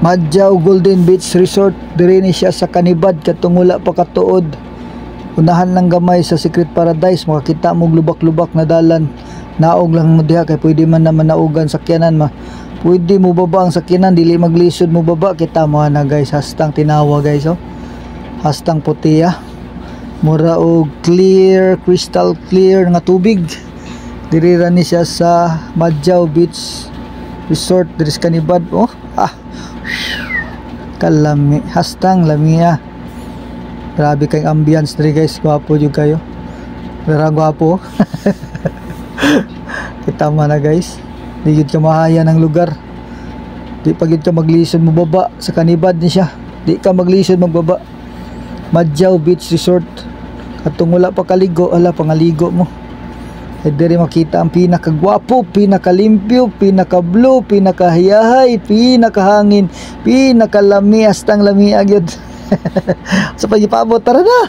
Madjaw Golden Beach Resort, diri ni siya sa Kanibad katong wala pa katuod. Unahan lang gamay sa Secret Paradise, makakita mo lubak-lubak na dalan. Naog lang mo diha kay pwede man naman naugan sakyanan ma. Pwede mo baba ang sakyanan, dili maglisod mo baba. Kita mo na guys, hastang tinawa guys oh. Hastang puti ah. Mura og clear, crystal clear nga tubig. Diri ra ni siya sa Madjaw Beach Resort, diri sa Kanibad oh. Kalami, hastang lamia. Grabe kayong ambience diri guys, gwapo jud kayo. Pero gwapo. Kita mo na guys, di jud ka mahaya ng lugar. Di pa jud ka maglisod mo baba sa Kanibad ni siya. Di ka maglisod magbaba. Madjaw Beach Resort. Katong wala pa kaligo, ala pangaligo mo. E diri makita ang pinakagwapo, pinakalimpyo, pinaka-blue, pinakahiyahay, pinakahangin, pinakalami, hastang lami agyud. Sa pagipabot tara na.